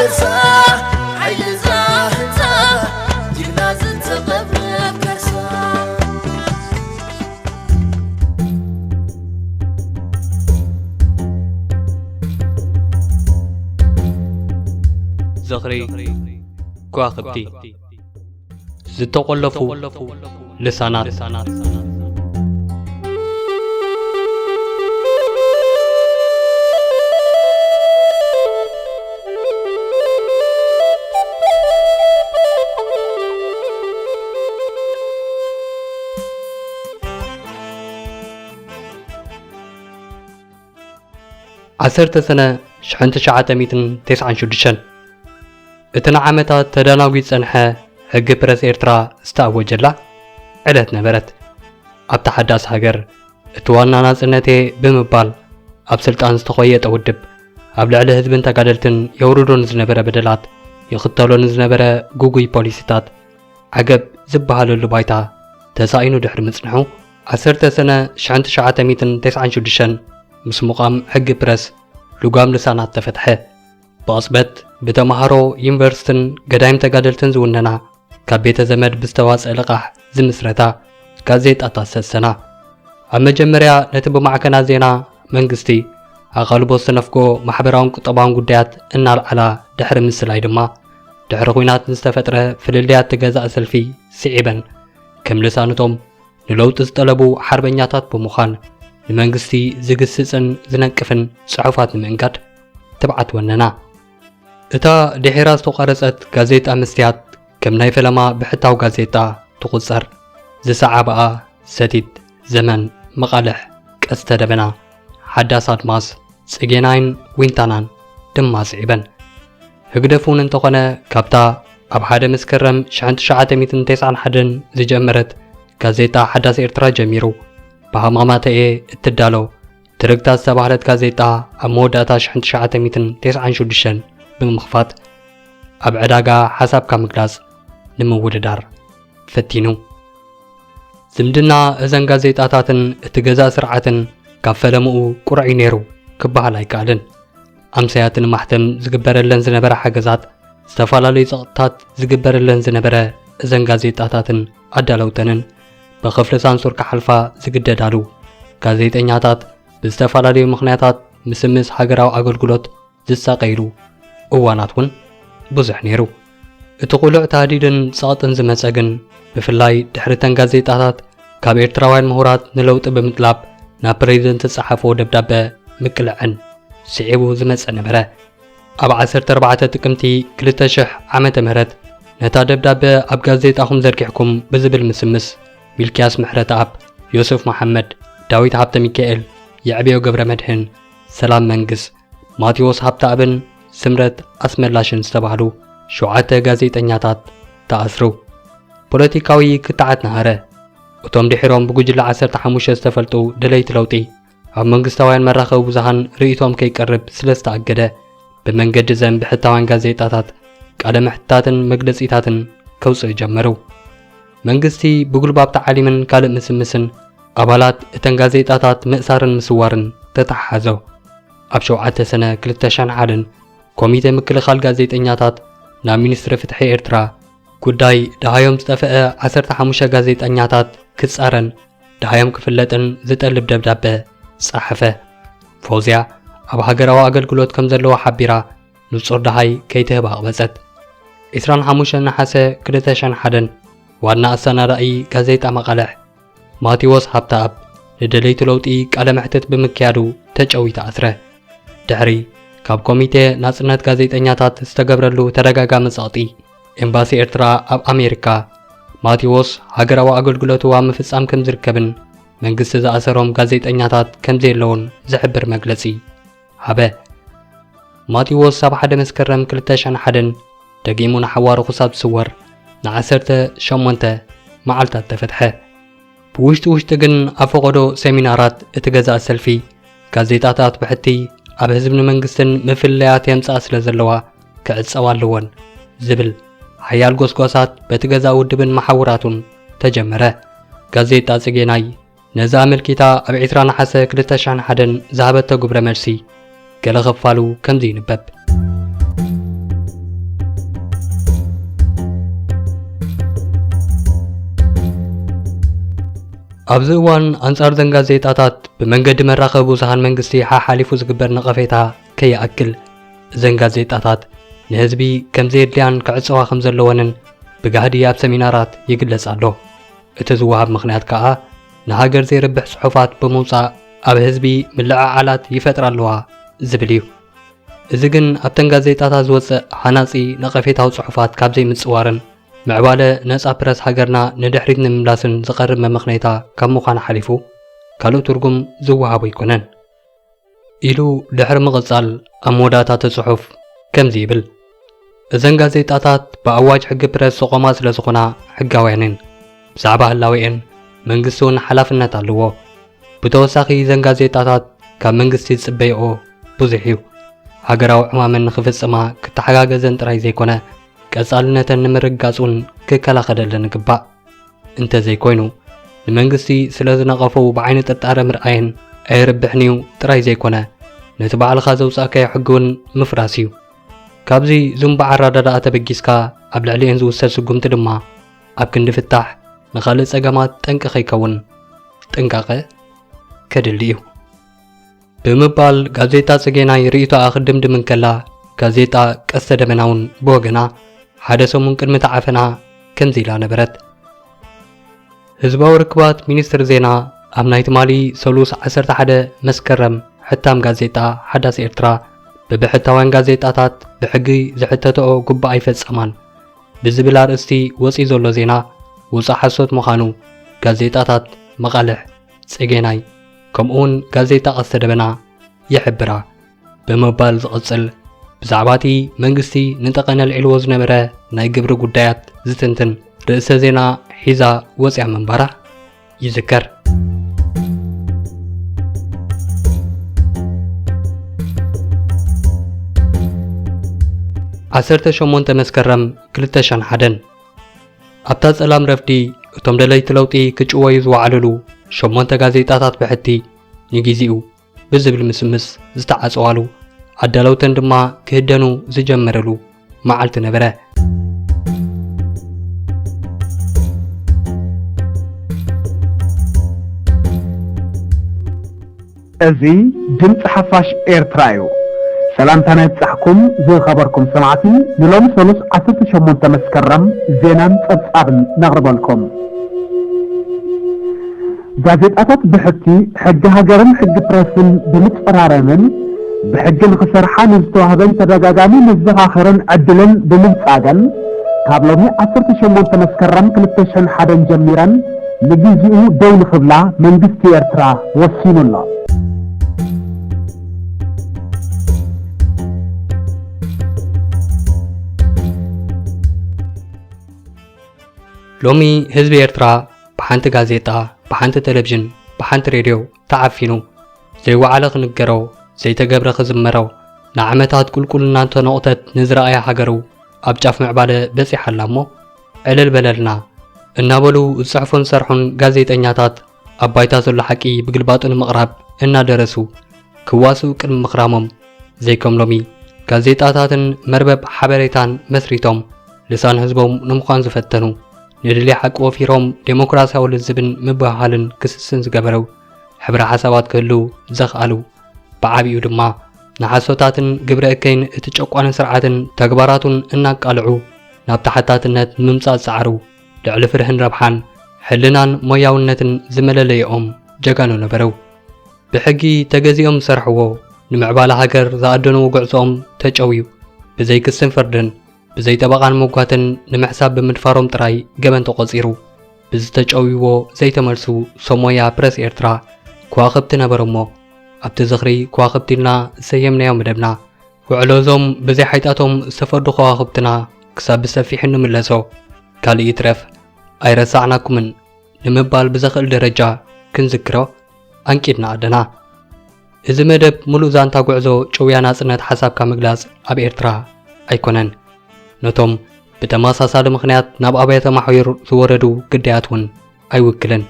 كرسا عيل زاهنزا جينا زنت قبل كرسا زغري كواخبتي زتقلفوا لسانات عسرت سنة شحنت شعات ميتن 96 اتنا عامتات تداناويت سنحة هج برس إيرترا استأوجلا علت نبرت أب تحداس هاجر اتوانا ناس انتي بمبال أب سلطان استخويت أودب أب لعله هزبن تقادلتن يوردون زنبرة بدلات يخطلون زنبرة جوجوي بوليسيتات عقب زبهالو اللبايتا تساينو دحر مصنحو عسرت سنة شحنت شعات ميتن 96 مس مقام حق برس لقام لسانات تفتحه بأصبت بتمهارو يونيفرسيتن قدايم تقادلتن زوننا كبيت زمد بستواس لقاح زمسرتا كازيت أتاسسنا أما جمريا نتبو معكنا زينا منقستي أغلبو سنفكو محبران طبعاً قديات إنال على دحر مسلاي دما دحر خوينات نستفتره فلليات تقازا سلفي سعيبا كم لسانتهم نلو تستلبو حربنياتات بمخان المنقستي زقسسن زننقفن صحفات منقاد تبعت وننا اتا دحيراس تقرصت غازيتا مستيات كم ناي فلما بحتاو غازيتا تقصر زسعة بقى ستيد زمن مقالح كستدبنا حداثات ماس صقيناين وينتانان دماس عيبن هقدفون انتقنا كابتا اب حدا مسكرم شحنت شعات ميتن تيسعن حدن زجمرت غازيتا حداث إرترا جميرو بهمامات اتدالو تركتا استباحلت غازيتا اموداتا شحنت شعات ميتن تيسعن شودشن بمخفات اب عداقا حساب كامقلاس نموددار فتينو زمدنا ازن غازيتاتاتن اتغزا سرعاتن كافلمو قرعي نيرو كبهال ايكالن امسياتن محتم زغبرلن زنبره حجزات استفالالي صقطات زغبرلن زنبره ازن غازيتاتاتن ادالوتنن بخفل سانسور كحلفا زغددالو غازيتኛታት باستفالالي مخنياتات مسمس حجراو اغلغلوت زساقيرو እዋናትውን ብዙሕ ነይሩ እቲ ቁሉዕ ታዲድን ጸቕጥን ዝመጸግን ብፍላይ ድሕሪተን ጋዜጣታት ካብ ኤርትራውያን ምሁራት ንለውጢ ብምጥላብ ናብ ፕሬዝደንት ጸሓፎ ደብዳቤ ምቅልዕን ስዒቡ ዝመጸ ነበረ ኣብ 14 ጥቅምቲ 2000 ዓመተ ምህረት ነታ ደብዳቤ ኣብ ጋዜጣኹም ዘርጊሕኩም ብዝብል ምስምስ ሚልክያስ ምሕረት ኣብ ዮሴፍ መሐመድ ዳዊት ሃብተ ሚካኤል የዕብዮ ገብረ መድህን ሰላም መንግስ ማቴዎስ ሃብተ አብን سمرت أسمرلاشن استبعلو شعات غازيتኛታት تأسرو بوليتيكاوي كتعت نهاره وتوم دحيروم بجوجل 15 استفلتو دليت لوطي ኣብ መንግስታውያን መራኸቢ ብዙሃን ርእይቶም ከይቀርብ ስለዝተኣገደ ብመንገዲ ዘንቢ ሕታውያን ጋዜጣታት ቃለ መሕትታትን መግለጺታትን ከውፅእ ጀመሩ መንግስቲ ብጉልባብ ተዓሊምን ካልእ ምስምስን ኣባላት እተን ጋዜጣታት ምእሳርን ምስዋርን ተተሓሓዘው ኣብ 7 ሰነ 2001 ኮሚቴ ምክልኻል ጋዜጠኛታት ናብ ሚኒስትሪ ፍትሒ ኤርትራ ጉዳይ ደሃዮም ዝጠፍአ 15 ጋዜጠኛታት ክጻረን ደሃዮም ክፍለጥን ዝጠልብ ደብዳቤ ጻሕፈ ፎዚያ ኣብ ሃገራዊ ኣገልግሎት ከም ዘለዎ ሓቢራ ንጹር ደሃይ ከይትህባ ኣቕበጸት 25 ነሓሰ 2001 ዋና ኣሰናዳኢ ጋዜጣ መቐለሕ ማቴዎስ ሃብተኣብ ንደለይቲ ለውጢ ቃለ መሕትት ብምክያዱ ተጨዊታ ኣስረ ድሕሪ ካብ ኮሚቴ ናጽነት ጋዜጠኛታት ዝተገብረሉ ተደጋጋሚ ጸቕጢ ኤምባሲ ኤርትራ ኣብ ኣሜሪካ ማቴዎስ ሃገራዊ ኣገልግሎቱ ኣብ ምፍጻም ከም ዝርከብን መንግስቲ ዝኣሰሮም ጋዜጠኛታት ከም ዘለውን ዝሕብር መግለጺ ሃበ ማቴዎስ ኣብ 1 መስከረም 2001 ደጊሙ ንሓዋሩ ክሳብ ዝስወር ን18 መዓልታት ተፈትሐ ብውሽጢ ግን ኣብ ፈቐዶ ሴሚናራት እቲ ገዛእ ሰልፊ ጋዜጣታት ብሕቲ ኣብ ህዝብን መንግስትን ምፍለያት የምጻእ ስለ ዘለዋ ክዕጸዋ ኣለወን ዝብል ሓያል ጎስጓሳት በቲ ገዛእ ውድብን መሓውራቱን ተጀመረ ጋዜጣ ጽጌናይ ነዛ መልኪታ ኣብ 20 ነሓሰ 2001 ዝሃበተ ግብረ መልሲ ገለ ኸፋሉ ከምዚ ይንበብ ኣብዚ እዋን ኣንጻር ዘን ጋዜጣታት ብመንገዲ መራኸቢ ብዙሃን መንግስቲ ሓሊፉ ዝግበር ነቐፌታ ከይኣክል እዘን ጋዜጣታት ንህዝቢ ከም ዘየድልያን ክዕፅዋ ከም ዘለወንን ብጋህዲ ኣብ ሰሚናራት ይግለጽ ኣሎ። እቲ ዝወሃብ ምኽንያት ከዓ ንሃገር ዘይርብሕ ጽሑፋት ብምውፃእ ኣብ ህዝቢ ምልዕዓላት ይፈጥራ ኣለዋ ዝብል እዩ። እዚ ግን ኣብተን ጋዜጣታት ዝወፅእ ሃናፂ ነቐፌታዊ ጽሑፋት ካብ ዘይምጽዋርን ምዕባለ ነጻ ፕረስ ሃገርና ንድሕሪት ንምምላስን ዝቐርብ መምኽኔታ ካብ ምዃኑ ሓሊፉ ካልእ ትርጉም ዝወሃቦ ኣይኮነን ኢሉ ድሕሪ ምቕጻል ኣብ መወዳእታ ጽሑፍ ከምዚ ይብል። እዘን ጋዜጣታት ብኣዋጅ ሕጊ ፕረስ ዝቖማ ስለ ዝኾና ሕጋውያንን ብዛዕባ ህላዊአን መንግስቲ እውን ሓላፍነት ኣለዎ። ብተወሳኺ እዘን ጋዜጣታት ካብ መንግስቲ ዝጽበይኦ ብዙሕ እዩ። ሃገራዊ ዕማመን ንኽፍጽማ ክተሓጋገዘን ጥራይ ዘይኮነ ቀጻልነተን ንምርጋጹን ክከላኸለለን ይግባእ። እንተዘይኮይኑ ንመንግስቲ ስለ ዝነቐፈው ብዓይኒ ጥርጣረ ምርኣየን ኣይርብሕን እዩ ጥራይ ዘይኮነ ነቲ ባዕልኻ ዘውፃእካዮ ሕጊ እውን ምፍራስ እዩ። ካብዚ ዙምባ ኣረዳድኣ ተበጊስካ ኣብ ልዕሊአን ዝውሰድ ስጉምቲ ድማ ኣብ ክንዲ ፍታሕ ንኻልእ ጸገማት ጠንቂ ከይከውን ጥንቃቐ ከድሊ እዩ ብምባል ጋዜጣ ጽጌናይ ርእይቶ ኣኽድምድምን ከላ ጋዜጣ ቀስተ ደመና እውን ብወገና ሓደ ሰሙን ቅድሚ ተዓፈና ከምዚ ኢላ ነበረት። ህዝባዊ ርክባት ሚኒስትር ዜና ኣብ ናይ ትማሊ ሰሉስ 11 መስከረም ሕታም ጋዜጣ ሓዳስ ኤርትራ በብሕታውያን ጋዜጣታት ብሕጊ ዝሕተተኦ ጉባእ ኣይፈጸማን ብዝብል ኣርእስቲ ወፂኡ ዘሎ ዜና ውፃእ ሓሶት ምዃኑ ጋዜጣታት መቓልሕ፣ ጽጌናይ ከምኡውን ጋዜጣ ቀስተ ደመና ይሕብራ ብምባል ዝቕጽል ብዛዕባ እቲ መንግስቲ ንጠቐነ ልዕልዎ ዝነበረ ናይ ግብሪ ጉዳያት ዝትንትን ርእሰ ዜና ሒዛ ወፂያ ምንባራ ይዝከር። 18 መስከረም 2001 ኣብታ ጸላም ረፍዲ እቶም ደለይቲ ለውጢ ክጭወዩ ዝወዓለሉ 8 ጋዜጣታት ብሕቲ ንግዚኡ ብዝብል ምስምስ ዝተዓጽዋሉ ኣዳለውተን ድማ ክህደኑ ዝጀመረሉ መዓልቲ ነበረ። እዚ ድምፂ ሓፋሽ ኤርትራ እዩ። ሰላምታና ይብጻሕኩም ዝኸበርኩም ሰማዕቲ ንሎሚ ሰሉስ 18 መስከረም ዜናን ጸብጻብን ነቕርበልኩም። ጋዜጣታት ብሕቲ ሕጊ ሃገርን ሕጊ ፕረስን ብምጽራረምን ብሕጊ ንኽሰርሓ ንዝተዋህበን ተደጋጋሚ ምዝኻኽርን ዕድልን ብምብጻገን ካብ ሎሚ 18 መስከረም 2001 ጀሚረን ንግዚኡ ደው ንኽብላ መንግስቲ ኤርትራ ወሲኑ ኣሎ። ሎሚ ህዝቢ ኤርትራ ብሓንቲ ጋዜጣ፣ ብሓንቲ ቴሌቪዥን፣ ብሓንቲ ሬድዮ ተዓፊኑ ዘይወዓለ ክንገሮ ዘይተገብረ ክዝመሮ ንዓመታት ቁልቁልና ተነቑተት ንዝረኣያ ሃገሩ ኣብ ጫፍ ምዕባለ በፂሓላ እሞ ዕልል በለልና እናበሉ ዝጽሕፉን ዝሰርሑን ጋዜጠኛታት ኣብ ባይታ ዘሎ ሓቂ ብግልባጡ ንምቕራብ እናደረሱ ክዋስኡ ቅድሚ ምኽራሞም ዘይከም ሎሚ ጋዜጣታትን መርበብ ሓበሬታን መስሪቶም ልሳን ህዝቦም ንምዃን ዝፈተኑ ንድልይ ሓቂ ወፊሮም ዴሞክራሲያዊ ልዝብን ምብሃልን ክስስን ዝገበረው ሕብረ ሓሳባት ክህሉ ዘኽኣሉ ብዓብኡ ድማ ንሓሶታትን ግብረ እከይን እቲ ጨቋንን ስርዓትን ተግባራቱን እናቃልዑ ናብ ተሓታትነት ምምጻእ ዝፀዓሩ ልዕሊ ፍርሕን ረብሓን ሕልናን ሞያውነትን ዝመለለየኦም ጀጋኑ ነበረው። ብሕጊ ተገዚኦም ዝሰርሕዎ ንምዕባለ ሃገር ዝኣደንዎ ጉዕዞኦም ተጨውዩ ብዘይ ክስን ፍርድን ብዘይ ጠበቓን መጓትን ንምሕሳብ ብምድፋሮም ጥራይ ገበን ተቖጺሩ ብዝተጨውይዎ ዘይተመልሱ ሶሞያ ፕረስ ኤርትራ ከዋኽብቲ ነበሮ እሞ ኣብቲ ዝኽሪ ከዋኽብቲ ኢልና ዝሰየምናዮ መደብና ውዕሎ እዞም ብዘይ ሓይጣቶም ዝተፈርዱ ከዋኽብትና ክሳብ ብሰፊሕ ንምለሶ ካልእ ይትረፍ ኣይረሳዕናኩምን ንምባል ብዘኽእል ደረጃ ክንዝክሮ ኣንቂድና ኣደና። እዚ መደብ ሙሉእ ዛንታ ጉዕዞ ጨውያ ናጽነት ሓሳብካ ምግላጽ ኣብ ኤርትራ ኣይኮነን። ነቶም ብተመሳሳሊ ምኽንያት ናብ ኣብያተ ማሕበር ዝወረዱ ግዳያት እውን ኣይውክልን።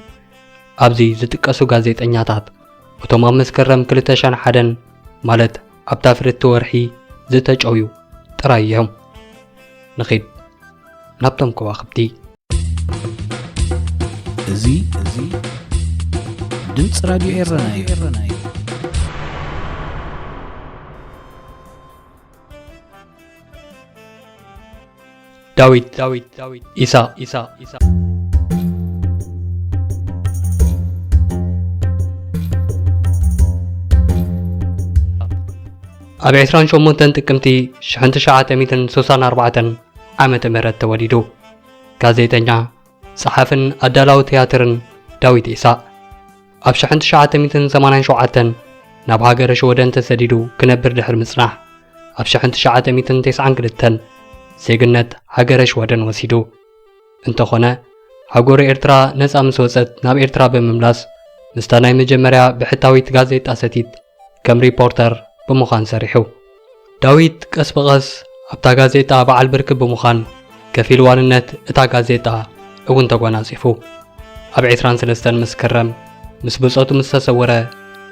ኣብዚ ዝጥቀሱ ጋዜጠኛታት እቶም ኣብ መስከረም 2001 ማለት ኣብታ ፍርቲ ወርሒ ዝተጨውዩ ጥራይ እዮም። ንኺድ ናብቶም ከዋኽብቲ እዚ ድምፂ ራድዮ ኤረና እዩ። ዳዊት ኢሳ ኣብ 28 ጥቅምቲ 1964 ዓመተ ምህረት ተወሊዱ። ጋዜጠኛ ጸሓፍን ኣዳላዊ ቲያትርን ዳዊት ኢሳ ኣብ 1987 ናብ ሃገረ ሽወደን ተሰዲዱ ክነብር ድሕሪ ምጽናሕ ኣብ 1992 ዜግነት ሃገረ ሽወደን ወሲዱ እንተኾነ ሃገረ ኤርትራ ነፃ ምስ ወፀት ናብ ኤርትራ ብምምላስ ምስታ ናይ መጀመርያ ብሕታዊት ጋዜጣ ሰቲት ከም ሪፖርተር ብምዃን ሰሪሑ። ዳዊት ቀስ በቐስ ኣብታ ጋዜጣ በዓል ብርኪ ብምዃን ከፊል ዋንነት እታ ጋዜጣ እውን ተጓናጺፉ። ኣብ 23 መስከረም ምስ ብጾቱ ምስ ተሰወረ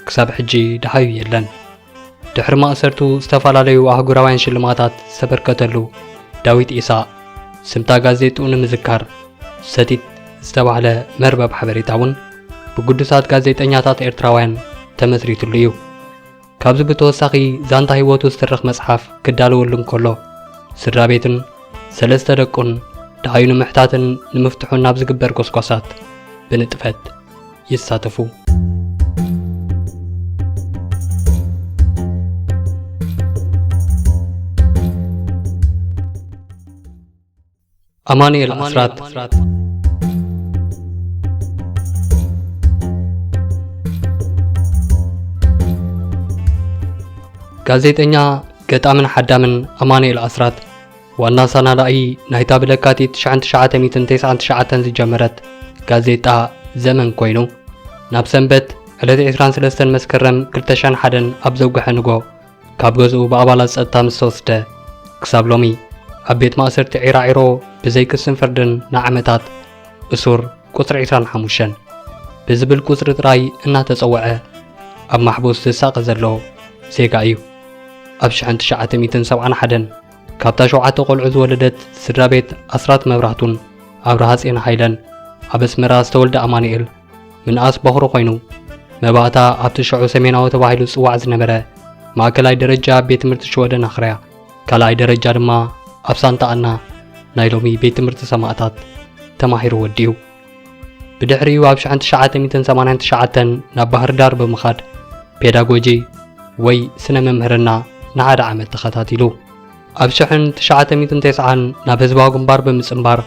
ክሳብ ሕጂ ደሃዩ የለን። ድሕሪ ማእሰርቱ ዝተፈላለዩ ኣህጉራውያን ሽልማታት ዝተበርከተሉ ዳዊት ኢሳ ስምታ ጋዜጥኡ ንምዝካር ሰቲት ዝተባህለ መርበብ ሓበሬታ እውን ብቅዱሳት ጋዜጠኛታት ኤርትራውያን ተመስሪቱሉ እዩ። ካብዚ ብተወሳኺ ዛንታ ህይወቱ ዝተረኽ መጽሓፍ ክዳለወሉ እንከሎ ስድራ ቤትን 3 ደቁን ደሃዩ ንምሕታትን ንምፍትሑን ናብ ዝግበር ጎስጓሳት ብንጥፈት ይሳተፉ። አማኑኤል አስራት ጋዜጠኛ ገጣምን ሓዳምን አማኑኤል አስራት ዋና ሰናዳኢ ናይታ ብለካቲት 1999 ዝጀመረት ጋዜጣ ዘመን ኮይኑ ናብ ሰንበት ዕለት 23 መስከረም 2001 ኣብ ዘውግሐ ንጎ ካብ ገዝኡ ብኣባላት ጸጥታ ምስ ተወስደ ክሳብ ሎሚ ኣብ ቤት ማእሰርቲ ዒራዒሮ ብዘይ ክስን ፍርድን ንዓመታት እሱር ቁጽሪ 25 ብዝብል ቁጽሪ ጥራይ እናተጸውዐ ኣብ ማሕቡስ ዝሳቀ ዘሎ ዜጋ እዩ። ኣብ 1971 ካብታ 7 ቆልዑ ዝወለደት ስድራ ቤት ኣስራት መብራህቱን ኣብርሃ ጼና ሃይለን ኣብ ኣስመራ ዝተወልደ አማኑኤል ምንኣስ በኽሪ ኮይኑ መባእታ ኣብቲ ሽዑ ሰሜናዊ ተባሂሉ ጽዋዕ ዝነበረ ማእከላይ ደረጃ ቤት ትምህርቲ ሽወደን ኣኽርያ ካልኣይ ደረጃ ድማ ኣብ ሳንታኣና ናይ ሎሚ ቤት ትምህርቲ ሰማዕታት ተማሂሩ ወዲኡ። ብድሕሪኡ ኣብ 1989 ናብ ባህር ዳር ብምኻድ ፔዳጎጂ ወይ ስነ መምህርና ንሓደ ዓመት ተኸታቲሉ ኣብ 1990 ናብ ህዝባዊ ግንባር ብምጽምባር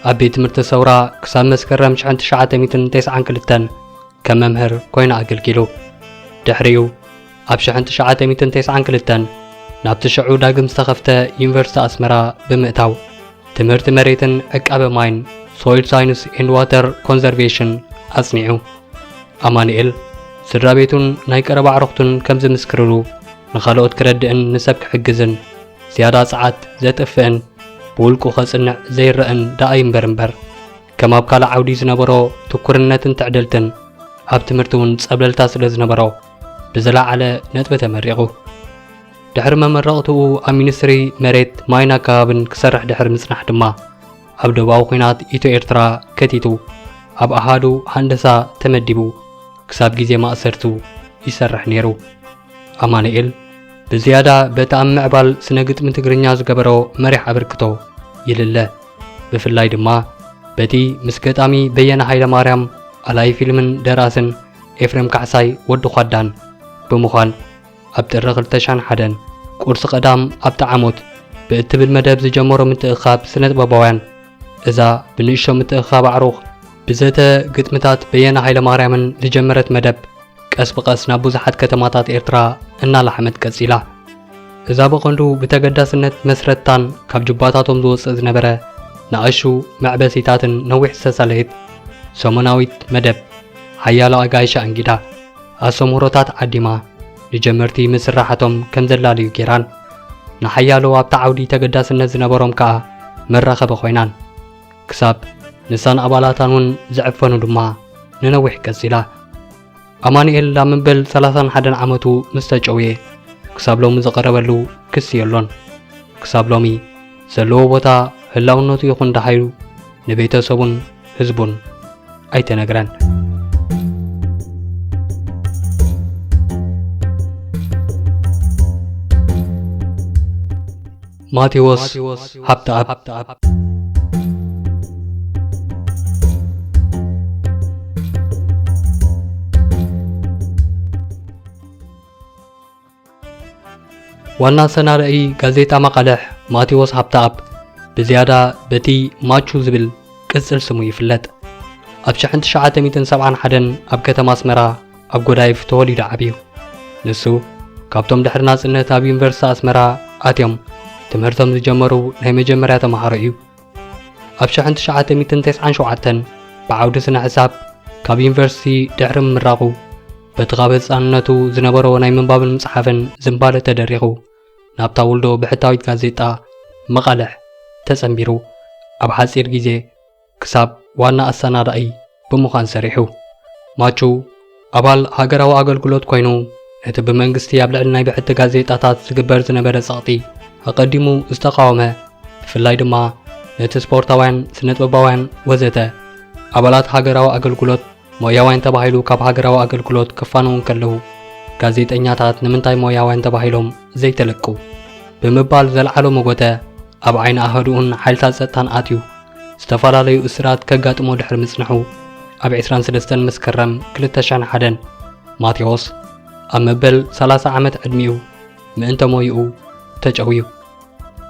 ኣብ ቤት ትምህርቲ ሰውራ ክሳብ መስከረም 1992 ከም መምህር ኮይኑ ኣገልጊሉ። ድሕሪኡ ኣብ 1992 ናብቲ ሽዑ ዳግም ዝተኸፍተ ዩኒቨርሲቲ ኣስመራ ብምእታው ትምህርቲ መሬትን ዕቃበ ማይን ሶይል ሳይንስ ኤንድ ዋተር ኮንዘርቬሽን ኣጽኒዑ። አማኑኤል ስድራ ቤቱን ናይ ቀረባ ኣዕሩኽቱን ከም ዝምስክርሉ ንኻልኦት ክረድእን ንሰብ ክሕግዝን ዝያዳ ጸዓት ዘጥፍእን ብውልቁ ኸጽንዕ ዘይርአን ዳኣይ እምበር ከም ኣብ ካልእ ዓውዲ ዝነበሮ ትኩርነትን ትዕደልትን ኣብ ትምህርቲ እውን ጸብለልታ ስለ ዝነበሮ ብዝለዓለ ነጥቢ ተመሪቑ። ድሕሪ መመረቕትኡ ኣብ ሚኒስትሪ መሬት ማይን ኣከባብን ክሰርሕ ድሕሪ ምጽናሕ ድማ ኣብ ደቡባዊ ኩናት ኢትዮ ኤርትራ ከቲቱ ኣብ ኣሃዱ ሃንደሳ ተመዲቡ ክሳብ ግዜ ማእሰርቱ ይሰርሕ ነይሩ። አማኑኤል ብዝያዳ በቲ ኣብ ምዕባል ስነ ግጥሚ ትግርኛ ዝገበሮ መሪሕ ኣበርክቶ ይልለ። ብፍላይ ድማ በቲ ምስ ገጣሚ በየነ ሃይለ ማርያም ኣላይ ፊልምን ደራስን ኤፍሬም ካሕሳይ ወዲ ኳዳን ብምዃን ኣብ ጥሪ 2001 ቁርሲ ቀዳም ኣብቲ ዓሞት ብእትብል መደብ ዝጀመሮ ምትእኻብ ስነ ጥበባውያን እዛ ብንእሽቶ ምትእኻብ ኣዕሩኽ ብዘተ ግጥምታት በየነ ሃይለ ማርያምን ዝጀመረት መደብ ቀስ ብቐስ ናብ ብዙሓት ከተማታት ኤርትራ እናላሕመት ቀጺላ። እዛ ብቐንዱ ብተገዳስነት መስረታን ካብ ጅባታቶም ዝወፅእ ዝነበረ ንኣሹ መዕበሲታትን ነዊሕ ዝተሳለየት ሰሙናዊት መደብ ሓያሎ ኣጋይሻ እንጊዳ ኣሰምሮታት ዓዲማ ንጀመርቲ ምስራሓቶም ከም ዘላልዩ ጌራን ንሓያሎ ኣብታ ዓውዲ ተገዳስነት ዝነበሮም ከዓ መራኸበ ኮይናን ክሳብ ንሳን ኣባላታን እውን ዝዕፈኑ ድማ ንነዊሕ ቀጺላ። አማኑኤል ኣብ መበል 31 ዓመቱ ምስ ተጨውየ ክሳብ ሎሚ ዝቐረበሉ ክስ የሎን። ክሳብ ሎሚ ዘለዎ ቦታ ህላውነቱ ይኹን ዳሃዩ ንቤተሰቡን ህዝቡን ኣይተነግረን። ማቴዎስ ሃብተኣብ ዋና ሰናርኢ ጋዜጣ መቐለሕ ማቴዎስ ሃብተኣብ ብዝያዳ በቲ ማቹ ዝብል ቅጽል ስሙ ይፍለጥ። ኣብ 1971 ኣብ ከተማ ኣስመራ ኣብ ጎዳይፍ ተወሊዱ ዓብዩ። ንሱ ካብቶም ድሕሪ ናጽነት ኣብ ዩኒቨርሲቲ ኣስመራ ኣትዮም ትምህርቶም ዝጀመሩ ናይ መጀመርያ ተምሃሮ እዩ። ኣብ 1997 ብዓውዲ ስነ ሕሳብ ካብ ዩኒቨርሲቲ ድሕሪ ምምራቑ በቲ ካብ ህፃንነቱ ዝነበሮ ናይ ምንባብን ምጽሓፍን ዝምባለ ተደሪቑ ናብታ ውልዶ ብሕታዊት ጋዜጣ መቐለሕ ተጸንቢሩ ኣብ ሓጺር ግዜ ክሳብ ዋና ኣሰናዳኢ ብምዃን ሰሪሑ። ማቹ ኣባል ሃገራዊ ኣገልግሎት ኮይኑ ነቲ ብመንግስቲ ኣብ ልዕሊ ናይ ብሕቲ ጋዜጣታት ዝግበር ዝነበረ ጸቕጢ ኣቐዲሙ ዝተቃወመ ብፍላይ ድማ ነቲ ስፖርታውያን ስነ-ጥበባውያን ወዘተ ኣባላት ሃገራዊ ኣገልግሎት ሞያውያን ተባሂሉ ካብ ሃገራዊ ኣገልግሎት ክፋነው ከለዉ ጋዜጠኛታት ንምንታይ ሞያውያን ተባሂሎም ዘይተለቁ ብምባል ዘለዓሎ መጎተ ኣብ ዓይኒ ኣህዱኡን ሓይልታት ጸጥታን ኣትዩ ዝተፈላለዩ እስራት ከጋጥሞ ድሕሪ ምጽንሑ ኣብ 23 መስከረም 2001 ማቴዎስ ኣብ መበል 30 ዓመት ዕድሚኡ ምእንተ ሞይኡ ተጨውዩ።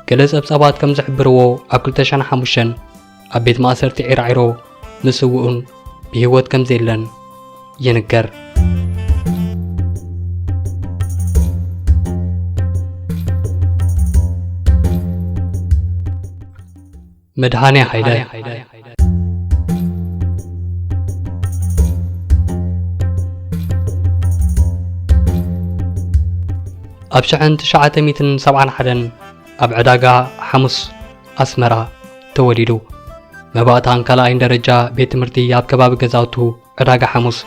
ገለ ጸብጻባት ከም ዝሕብርዎ ኣብ 2005 ኣብ ቤት ማእሰርቲ ዒራዒሮ ምስ ውኡን ብህይወት ከም ዘየለን ይንገር። መድሃኔ ሃይለ ኣብ 1971 ኣብ ዕዳጋ ሐሙስ ኣስመራ ተወሊዱ። መባእታን ካልኣይን ደረጃ ቤት ትምህርቲ ኣብ ከባቢ ገዛውቱ ዕዳጋ ሐሙስ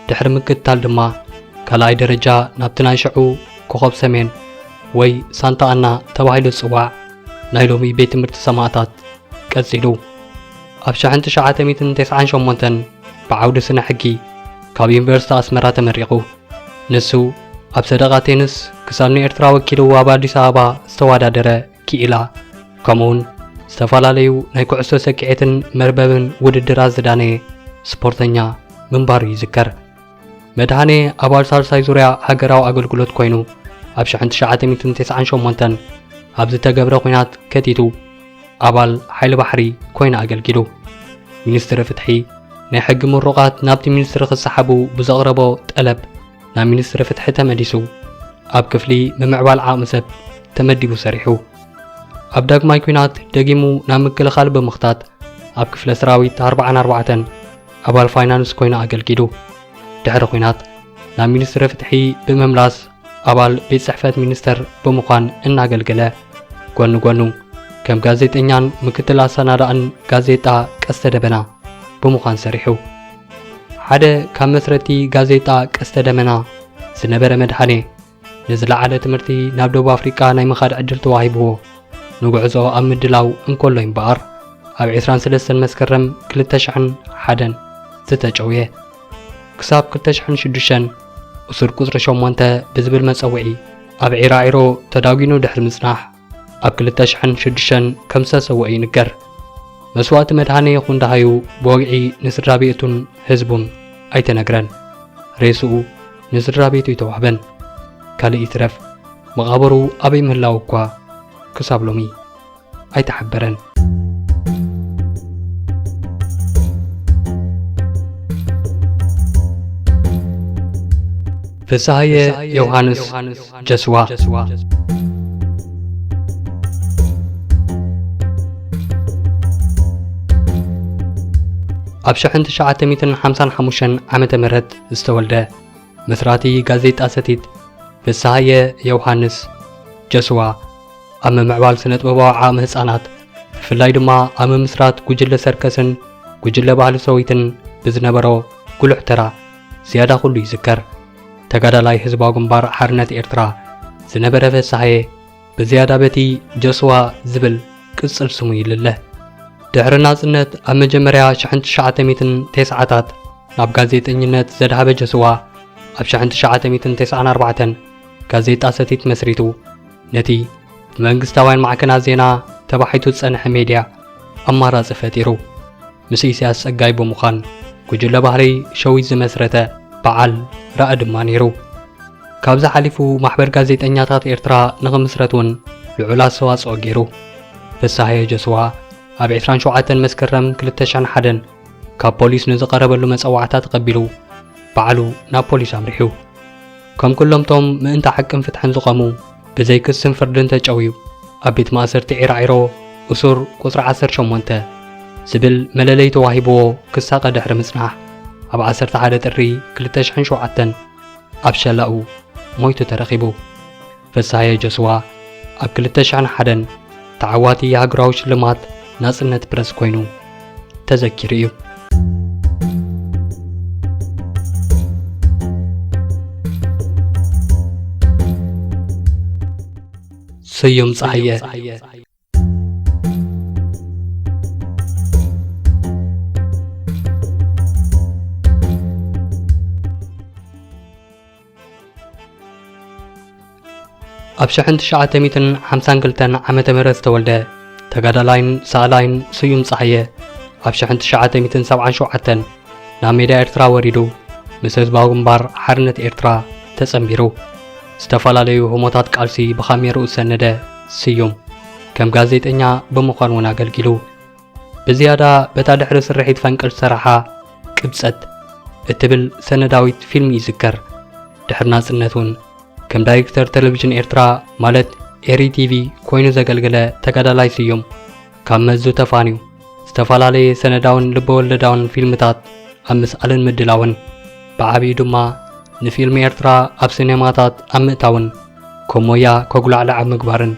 ድሕሪ ምክትታል ድማ ካልኣይ ደረጃ ናብቲ ናይ ሽዑ ኮኸብ ሰሜን ወይ ሳንታ ኣና ተባሂሉ ዝጽዋዕ ናይ ሎሚ ቤት ትምህርቲ ሰማዕታት ቀጺሉ። ኣብ 1998 ብዓውዲ ስነ ሕጊ ካብ ዩኒቨርሲቲ ኣስመራ ተመሪቑ። ንሱ ኣብ ሰደቓ ቴንስ ክሳብ ንኤርትራ ወኪሉ ኣብ ኣዲስ ኣበባ ዝተወዳደረ ኪኢላ ከምኡውን ዝተፈላለዩ ናይ ኩዕሶ ሰኪዔትን መርበብን ውድድራት ዝዳነየ ስፖርተኛ ምንባሩ ይዝከር። መድሃኔ ኣባል ሳልሳይ ዙርያ ሃገራዊ ኣገልግሎት ኮይኑ ኣብ 1998 ኣብ ዝተገብረ ኩናት ከቲቱ ኣባል ሓይሊ ባሕሪ ኮይኑ ኣገልጊሉ። ሚኒስትሪ ፍትሒ ናይ ሕጊ ምሩቓት ናብቲ ሚኒስትሪ ክሰሓቡ ብዘቕረቦ ጠለብ ናብ ሚኒስትሪ ፍትሒ ተመዲሱ ኣብ ክፍሊ ምምዕባል ዓቕሚ ሰብ ተመዲቡ ሰሪሑ። ኣብ ዳግማይ ኩናት ደጊሙ ናብ ምክልኻል ብምኽታት ኣብ ክፍለ ሰራዊት 44 ኣባል ፋይናንስ ኮይኑ ኣገልጊሉ። ድሕሪ ኩናት ናብ ሚኒስትሪ ፍትሒ ብምምላስ ኣባል ቤት ጽሕፈት ሚኒስተር ብምዃን እናገልገለ ጎኑ ጎኑ ከም ጋዜጠኛን ምክትል ኣሰናዳእን ጋዜጣ ቀስተ ደበና ብምዃን ሰሪሑ። ሓደ ካብ መስረቲ ጋዜጣ ቀስተ ደመና ዝነበረ መድሃኔ ንዝለዓለ ትምህርቲ ናብ ደቡብ ኣፍሪቃ ናይ ምኻድ ዕድል ተዋሂብዎ ንጉዕዞ ኣብ ምድላው እንከሎ እምበኣር ኣብ 23 መስከረም 2001 ዝተጨውየ። ክሳብ 2006 እሱር ቁጽሪ 8 ብዝብል መጸውዒ ኣብ ዒራዒሮ ተዳጊኑ ድሕሪ ምጽናሕ ኣብ 2006 ከም ዝተሰውአ ይንገር። መስዋእቲ መድሃኔ ይኹን ዳሃዩ ብወግዒ ንስድራ ቤቱን ህዝቡን ኣይተነግረን። ሬስኡ ንስድራ ቤቱ ይተዋህበን። ካልእ ይትረፍ መቓብሩ ኣበይ ምህላው እኳ ክሳብ ሎሚ ኣይተሓበረን። ፍስሃየ ዮሃንስ ጀስዋ ኣብ 1955 ዓመተ ምህረት ዝተወልደ መስራቲ ጋዜጣ ሰቲት ፍስሃየ ዮሃንስ ጀስዋ ኣብ ምምዕባል ስነ ጥበባዊ ዓቕሚ ህፃናት ብፍላይ ድማ ኣብ ምምስራት ጉጅለ ሰርከስን ጉጅለ ባህሊ ሰዊትን ብዝነበሮ ጉሉዕ ተራ ዝያዳ ኩሉ ይዝከር። ተጋዳላይ ህዝባዊ ግንባር ሓርነት ኤርትራ ዝነበረ ፍስሃየ ብዝያዳ በቲ ጀስዋ ዝብል ቅጽል ስሙ ይልለ። ድሕሪ ናጽነት ኣብ መጀመርያ 1990ታት ናብ ጋዜጠኝነት ዘድሃበ ጀስዋ ኣብ 1994 ጋዜጣ ሰቲት መስሪቱ ነቲ መንግስታውያን ማዕከናት ዜና ተባሒቱ ዝጸንሐ ሜድያ ኣማራጺ ፈጢሩ ምስ ኢሳያስ ጸጋይ ብምዃን ጉጅለ ባህሪ ሸዊት ዝመስረተ በዓል ራእ ድማ ነይሩ። ካብዚ ሓሊፉ ማሕበር ጋዜጠኛታት ኤርትራ ንኽምስረት እውን ልዑል ኣስተዋጽኦ ገይሩ። ፍሳሐ ጀስዋ ኣብ 27 መስከረም 2001 ካብ ፖሊስ ንዝቐረበሉ መጸዋዕታ ተቐቢሉ በዓሉ ናብ ፖሊስ ኣምሪሑ። ከም ኩሎምቶም ምእንተ ሓቅን ፍትሕን ዝቐሙ ብዘይ ክስን ፍርድን ተጨውዩ ኣብ ቤት ማእሰርቲ ዒራዒሮ እሱር ቁጽሪ 18 ዝብል መለለይ ተዋሂብዎ ክሳቐ ድሕሪ ምጽናሕ ኣብ 11 ጥሪ 2007 ኣብ ሸላኡ ሞይቱ ተረኺቡ። ፍሳሐ ጀስዋ ኣብ 2001 ተዓዋቲ የሃገራዊ ሽልማት ናጽነት ፕረስ ኮይኑ ተዘኪሩ እዩ። ስዩም ፀሐየ ኣብ 1952 ዓመተ ምህረት ዝተወልደ ተጋዳላይን ሰኣላይን ስዩም ፀሐየ ኣብ 1977 ናብ ሜዳ ኤርትራ ወሪዱ ምስ ህዝባዊ ግንባር ሓርነት ኤርትራ ተጸንቢሩ። ዝተፈላለዩ ህሞታት ቃልሲ ብኻሜርኡ ዝሰነደ ስዩም ከም ጋዜጠኛ ብምዃን እውን ኣገልጊሉ። ብዝያዳ በታ ድሕሪ ስርሒት ፈንቅል ዝሰርሓ ቅብፀት እትብል ሰነዳዊት ፊልም ይዝከር። ድሕሪ ናጽነት እውን ከም ዳይሬክተር ቴሌቪዥን ኤርትራ ማለት ኤሪቲቪ ኮይኑ ዘገልገለ ተጋዳላይ ስዩም ካብ መዙ ተፋንዩ ዝተፈላለየ ሰነዳውን ልበወለዳውን ፊልምታት ኣብ ምስኣልን ምድላውን ብዓብዪ ድማ ንፊልሚ ኤርትራ ኣብ ሲኔማታት ኣብ ምእታውን ከም ሞያ ከጉላዕላዕ ምግባርን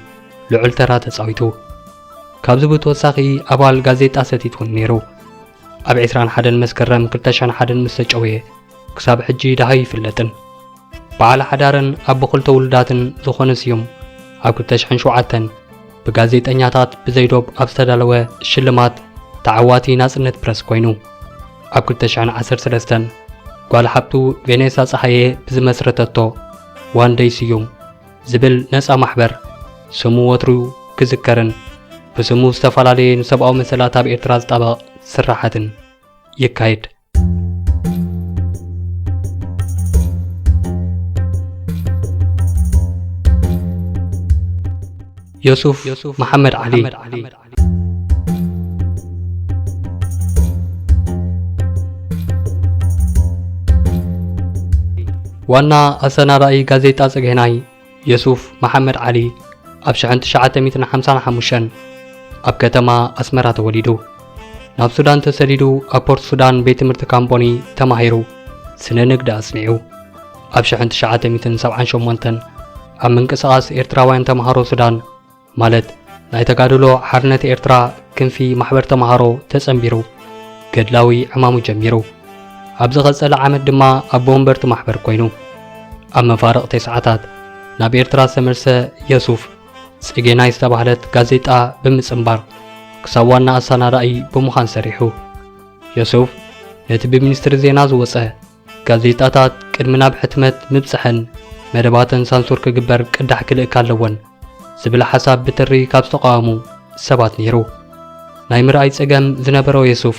ልዑል ተራ ተጻዊቱ። ካብዚ ብተወሳኺ ኣባል ጋዜጣ ሰቲት እውን ነይሩ። ኣብ 21 መስከረም 2001 ምስ ተጨወየ ክሳብ ሕጂ ዳሃ ይፍለጥን። በዓል ሓዳርን ኣብ ብኽልተ ውልዳትን ዝኾነ ስዩም ኣብ 2007 ብጋዜጠኛታት ብዘይዶብ ኣብ ዝተዳለወ ሽልማት ተዓዋቲ ናጽነት ፕረስ ኮይኑ ኣብ 2013 ጓል ሓብቱ ቬኔሳ ፀሐየ ብዝመስረተቶ ዋንደይ ስዩም ዝብል ነፃ ማሕበር ስሙ ወትሩ ክዝከርን ብስሙ ዝተፈላለየ ንሰብኣዊ መሰላት ኣብ ኤርትራ ዝጣበቕ ስራሓትን ይካየድ። ዮሱፍ መሐመድ ዓሊ ዋና ኣሰናዳኢ ጋዜጣ ጽጌናይ ዮሱፍ መሐመድ ዓሊ ኣብ 1955 ኣብ ከተማ ኣስመራ ተወሊዱ። ናብ ሱዳን ተሰዲዱ ኣብ ፖርት ሱዳን ቤት ትምህርቲ ካምፖኒ ተማሂሩ ስነ ንግዲ ኣጽኒዑ። ኣብ 1978 ኣብ ምንቅስቓስ ኤርትራውያን ተምሃሮ ሱዳን ማለት ናይ ተጋድሎ ሓርነት ኤርትራ ክንፊ ማሕበር ተምሃሮ ተጸንቢሩ ገድላዊ ዕማሙ ጀሚሩ። ኣብ ዝቐጸለ ዓመት ድማ ኣቦ ወንበርቲ ማሕበር ኮይኑ ኣብ መፋርቕ ሰዓታት ናብ ኤርትራ ዝተመልሰ ዮሱፍ ጽጌናይ ዝተባህለት ጋዜጣ ብምጽምባር ክሳብ ዋና ኣሰናዳኢ ብምዃን ሰሪሑ። ዮሱፍ ነቲ ብሚኒስትሪ ዜና ዝወፀ ጋዜጣታት ቅድሚ ናብ ሕትመት ምብጽሕን መደባትን ሳንሱር ክግበር ቅዳሕ ክልእካ ኣለወን ዝብል ሓሳብ ብትሪ ካብ ዝተቃወሙ ሰባት ነይሩ። ናይ ምርኣይ ጸገም ዝነበረው ዮሱፍ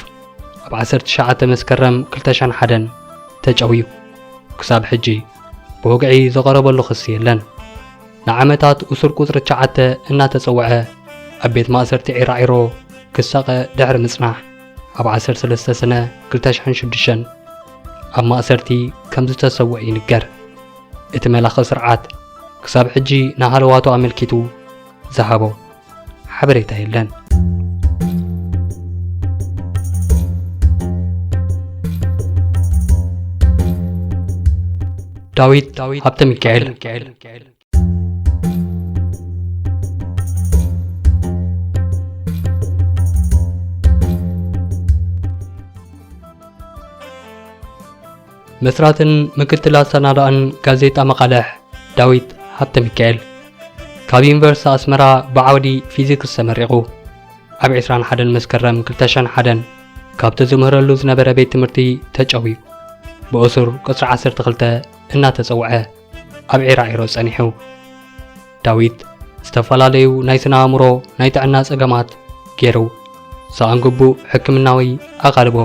ኣብ 19 መስከረም 2001 ተጨውዩ። ክሳብ ሕጂ ብወግዒ ዘቐረበሉ ክሲ የለን። ንዓመታት እሱር ቁጽሪ 9 እናተጸውዐ ኣብ ቤት ማእሰርቲ ዒራዒሮ ክሳቐ ድሕሪ ምጽናሕ ኣብ 13 ሰነ 2006 ኣብ ማእሰርቲ ከም ዝተሰውዐ ይንገር። እቲ መላኸ ስርዓት ክሳብ ሕጂ ናሃለዋቱ ኣመልኪቱ ዝሃቦ ሓበሬታ የለን። ዳዊት ሃብተ ሚካኤል መስራትን ምክትል ኣሰናዳእን ጋዜጣ መቐለሕ ዳዊት ሃብተ ሚካኤል ካብ ዩኒቨርሲቲ ኣስመራ ብዓውዲ ፊዚክስ ተመሪቑ። ኣብ 21 መስከረም 2001 ካብቲ ዝምህረሉ ዝነበረ ቤት ትምህርቲ ተጨውዩ። ብእሱር ቁጽሪ 12 እናተጸውዐ ኣብ ዒራዒሮ ጸኒሑ። ዳዊት ዝተፈላለዩ ናይ ስነ አእምሮ ናይ ጥዕና ጸገማት ገይሩ ሰአንግቡ ሕክምናዊ አቃልቦ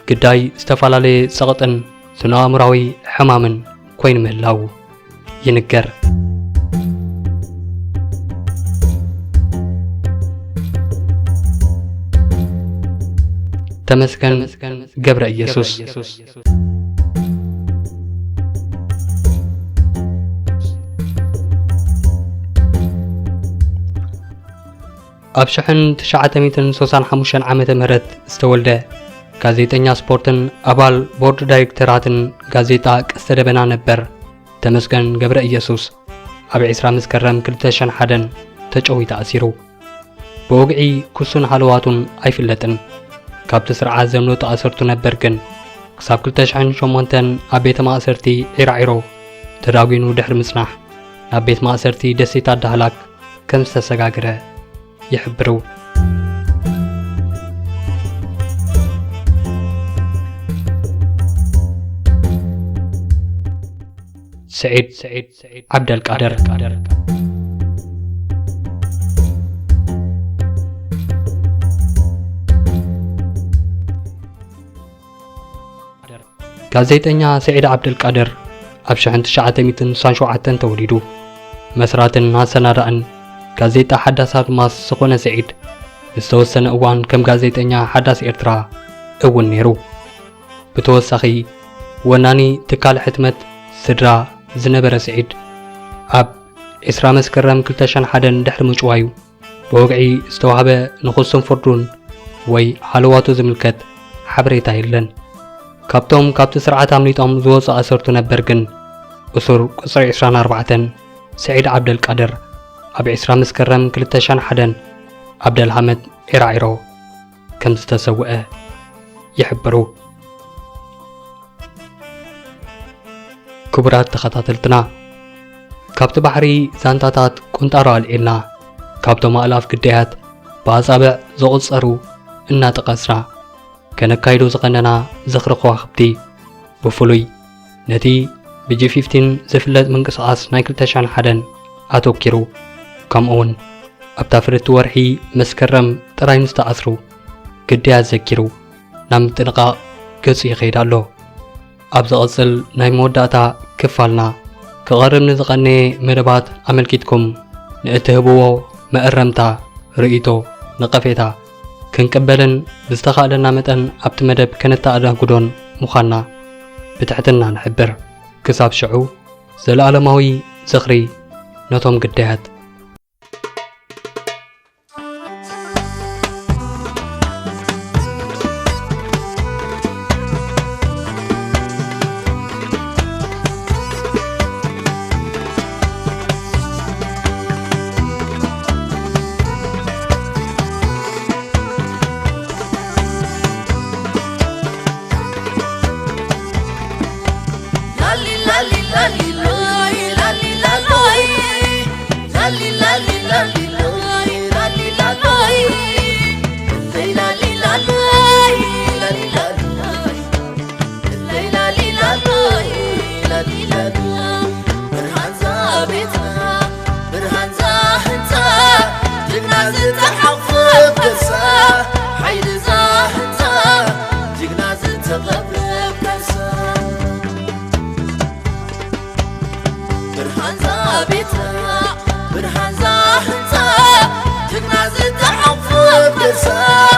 ግዳይ ዝተፈላለዩ ጸቕጥን ስነ አእምራዊ ሕማምን ኮይኑ ምህላው ይንገር። ተመስገን ገብረ ኢየሱስ ኣብ 1935 ዓመተ ምህረት ዝተወልደ ጋዜጠኛ ስፖርትን አባል ቦርድ ዳይሬክተራትን ጋዜጣ ቀስተ ደበና ነበር። ተመስገን ገብረ ኢየሱስ ኣብ 20 መስከረም 2001 ተጨዊቱ ተኣሲሩ ብወግዒ ክሱን ሃለዋቱን ኣይፍለጥን። ካብቲ ስርዓት ዘምኖ ተኣሰርቱ ነበር ግን ክሳብ 2008 ኣብ ቤተ ማእሰርቲ ዒራዒሮ ተዳጊኑ ድሕሪ ምጽናሕ ናብ ቤት ማእሰርቲ ደሴታ ዳህላክ ከም ዝተሰጋገረ ይሕብሩ። سعيد عبد القادر ጋዜጠኛ سعيد عبد القادر ኣብ 1997 ተወሊዱ መስራትን ኣሰናዳእን ጋዜጣ ሓዳስ ኣድማስ ዝኾነ سعيد ዝተወሰነ እዋን ከም ጋዜጠኛ ሓዳስ ኤርትራ እውን ነይሩ። ብተወሳኺ ወናኒ ትካል ሕትመት ስድራ ዝነበረ سعيد ኣብ 20 መስከረም 2001 ድሕሪ ምጭዋዩ ብወግዒ ዝተዋህበ ንኽሱን ፍርዱን ወይ ሃለዋቱ ዝምልከት ሓበሬታ የለን። ካብቲ ስርዓት ኣምሊጦም ዝወፁ ኣሰርቱ ነበር ግን እሱር ቁፅሪ 24 سعيد عبد القادر ኣብ 20 መስከረም 2001 ዓብደልሐመድ ዒራዒሮ ከም ዝተሰውአ ይሕብሩ። ክቡራት ተኸታተልትና ካብቲ ባሕሪ ዛንታታት ቁንጣሮ ኣልዒልና ካብቶም ኣላፍ ግዳያት ብኣጻብዕ ዝቑጸሩ እናጠቐስና ከነካይዶ ዝቐነና ዝኽሪ ከዋኽብቲ ብፍሉይ ነቲ ብG15 ዝፍለጥ ምንቅስቓስ ናይ 2001 ኣተኪሩ ከምኡውን ኣብታ ፍርቲ ወርሒ መስከረም ጥራይ ምስተኣስሩ ግዳያት ዘኪሩ ናብ ምጥንቓቕ ገጹ ይኸይድ ኣሎ። ኣብ ዝቕጽል ናይ መወዳእታ ክፋልና ክቐርብ ንዝቐነየ መደባት ኣመልኪትኩም ንእትህብዎ መእረምታ ርእይቶ ንቐፌታ ክንቅበልን ብዝተኻእለና መጠን ኣብቲ መደብ ከነተኣናግዶን ምዃንና ብትሕትና ንሕብር። ክሳብ ሽዑ ዘለኣለማዊ ዝኽሪ ነቶም ግዳያት برهان زاهنتا جنا زتحفظ